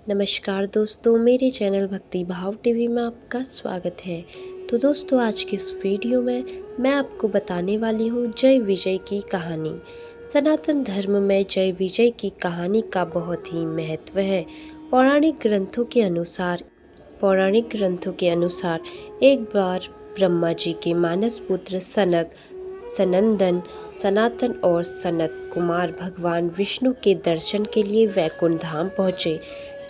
नमस्कार दोस्तों, मेरे चैनल भक्ति भाव टीवी में आपका स्वागत है। तो दोस्तों, आज की इस वीडियो में मैं आपको बताने वाली हूँ जय विजय की कहानी। सनातन धर्म में जय विजय की कहानी का बहुत ही महत्व है। पौराणिक ग्रंथों के अनुसार एक बार ब्रह्मा जी के मानस पुत्र सनक, सनंदन, सनातन और सनत कुमार भगवान विष्णु के दर्शन के लिए वैकुंठ धाम पहुँचे।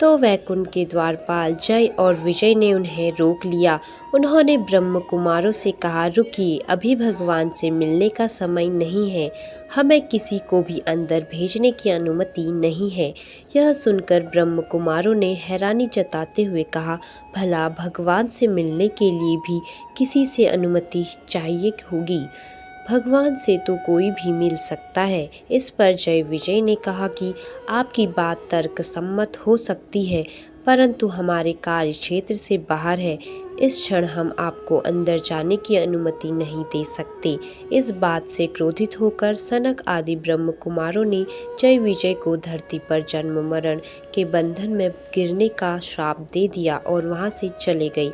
तो वैकुंठ के द्वारपाल जय और विजय ने उन्हें रोक लिया। उन्होंने ब्रह्म कुमारों से कहा, रुकिए, अभी भगवान से मिलने का समय नहीं है। हमें किसी को भी अंदर भेजने की अनुमति नहीं है। यह सुनकर ब्रह्म कुमारों ने हैरानी जताते हुए कहा, भला भगवान से मिलने के लिए भी किसी से अनुमति चाहिए होगी। भगवान से तो कोई भी मिल सकता है। इस पर जय विजय ने कहा कि आपकी बात तर्क सम्मत हो सकती है, परंतु हमारे कार्य क्षेत्र से बाहर है। इस क्षण हम आपको अंदर जाने की अनुमति नहीं दे सकते। इस बात से क्रोधित होकर सनक आदि ब्रह्म कुमारों ने जय विजय को धरती पर जन्म मरण के बंधन में गिरने का श्राप दे दिया और वहां से चले गए।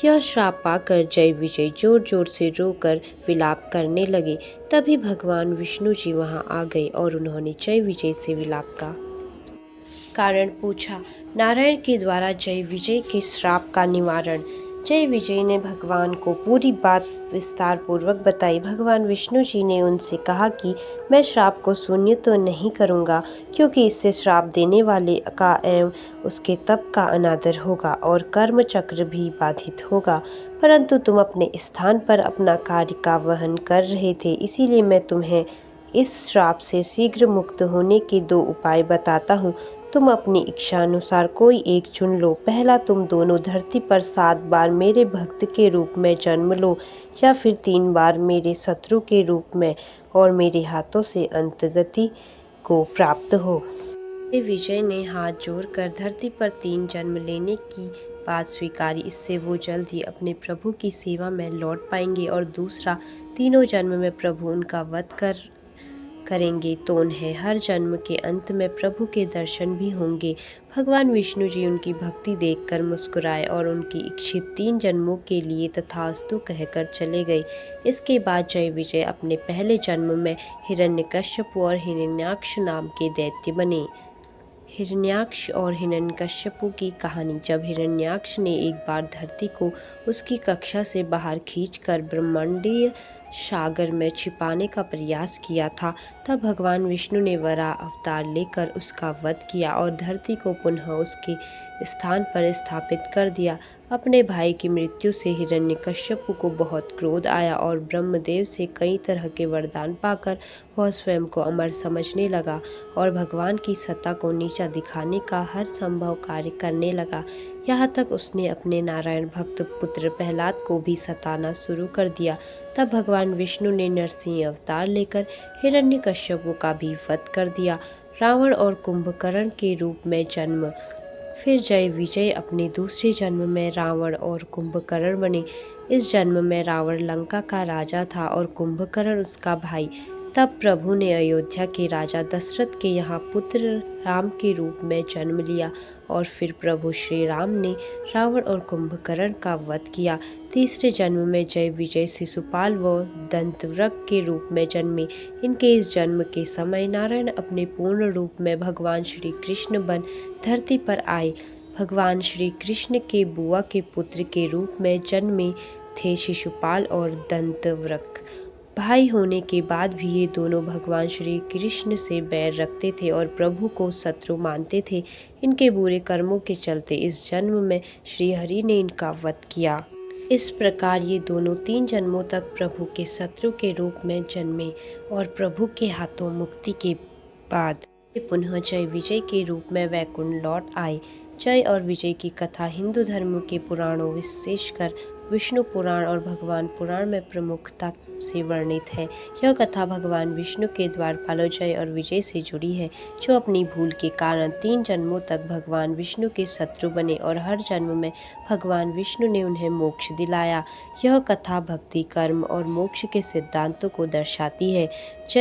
यह श्राप पाकर जय विजय जोर जोर से रोकर विलाप करने लगे। तभी भगवान विष्णु जी वहां आ गए और उन्होंने जय विजय से विलाप का कारण पूछा। नारायण के द्वारा जय विजय के श्राप का निवारण। जय विजय ने भगवान को पूरी बात विस्तार पूर्वक बताई। भगवान विष्णु जी ने उनसे कहा कि मैं श्राप को शून्य तो नहीं करूंगा, क्योंकि इससे श्राप देने वाले का एवं उसके तप का अनादर होगा और कर्म चक्र भी बाधित होगा। परंतु तुम अपने स्थान पर अपना कार्य का वहन कर रहे थे, इसीलिए मैं तुम्हें इस श्राप से शीघ्र मुक्त होने के दो उपाय बताता हूँ। तुम अपनी इच्छा अनुसार कोई एक चुन लो। पहला, तुम दोनों धरती पर 7 बार मेरे भक्त के रूप में जन्म लो, या फिर 3 बार मेरे शत्रु के रूप में और मेरे हाथों से अंतगति को प्राप्त हो। विजय ने हाथ जोड़कर धरती पर 3 जन्म लेने की बात स्वीकारी। इससे वो जल्द ही अपने प्रभु की सेवा में लौट पाएंगे और दूसरा, तीनों जन्म में प्रभु उनका वध करेंगे तो उन्हें हर जन्म के अंत में प्रभु के दर्शन भी होंगे। भगवान विष्णु जी उनकी भक्ति देखकर मुस्कुराए और उनकी इच्छित 3 जन्मों के लिए तथास्तु कहकर चले गए। इसके बाद जय विजय अपने पहले जन्म में हिरण्यकश्यप और हिरण्याक्ष नाम के दैत्य बने। हिरण्याक्ष और हिरण्यकश्यपु की कहानी। जब हिरण्याक्ष ने एक बार धरती को उसकी कक्षा से बाहर खींचकर ब्रह्मांडीय सागर में छिपाने का प्रयास किया था, तब भगवान विष्णु ने वराह अवतार लेकर उसका वध किया और धरती को पुनः उसके स्थान पर स्थापित कर दिया। अपने भाई की मृत्यु से हिरण्यकश्यपु को बहुत क्रोध आया और ब्रह्मदेव से कई तरह के वरदान पाकर वह स्वयं को अमर समझने लगा और भगवान की सत्ता को नीचा दिखाने का हर संभव कार्य करने लगा। यहाँ तक उसने अपने नारायण भक्त पुत्र प्रहलाद को भी सताना शुरू कर दिया। तब भगवान विष्णु ने नरसिंह अवतार लेकर हिरण्यकश्यपु का भी वध कर दिया। रावण और कुंभकर्ण के रूप में जन्म। फिर जय विजय अपने दूसरे जन्म में रावण और कुंभकर्ण बने। इस जन्म में रावण लंका का राजा था और कुंभकर्ण उसका भाई। तब प्रभु ने अयोध्या के राजा दशरथ के यहाँ पुत्र राम के रूप में जन्म लिया और फिर प्रभु श्री राम ने रावण और कुंभकर्ण का वध किया। तीसरे जन्म में जय विजय शिशुपाल व दंतवक्र के रूप में जन्मे। इनके इस जन्म के समय नारायण अपने पूर्ण रूप में भगवान श्री कृष्ण बन धरती पर आए। भगवान श्री कृष्ण के बुआ के पुत्र के रूप में जन्मे थे शिशुपाल और दंतवक्र। भाई होने के बाद भी ये दोनों भगवान श्री कृष्ण से बैर रखते थे और प्रभु को शत्रु मानते थे। इनके बुरे कर्मों के चलते इस जन्म में श्री हरि ने इनका वध किया। इस प्रकार ये दोनों 3 जन्मों तक प्रभु के शत्रु के रूप में जन्मे और प्रभु के हाथों मुक्ति के बाद पुनः जय विजय के रूप में वैकुंठ लौट आए। जय और विजय की कथा हिंदू धर्म के पुराणों, विशेषकर विष्णु पुराण और भगवान पुराण में प्रमुखता से वर्णित है। यह कथा भगवान विष्णु के द्वारपालों जय और विजय से जुड़ी है, जो अपनी भूल के कारण 3 जन्मों तक भगवान विष्णु के शत्रु बने और हर जन्म में भगवान विष्णु ने उन्हें मोक्ष दिलाया। यह कथा भक्ति, कर्म और मोक्ष के सिद्धांतों को दर्शाती है। जय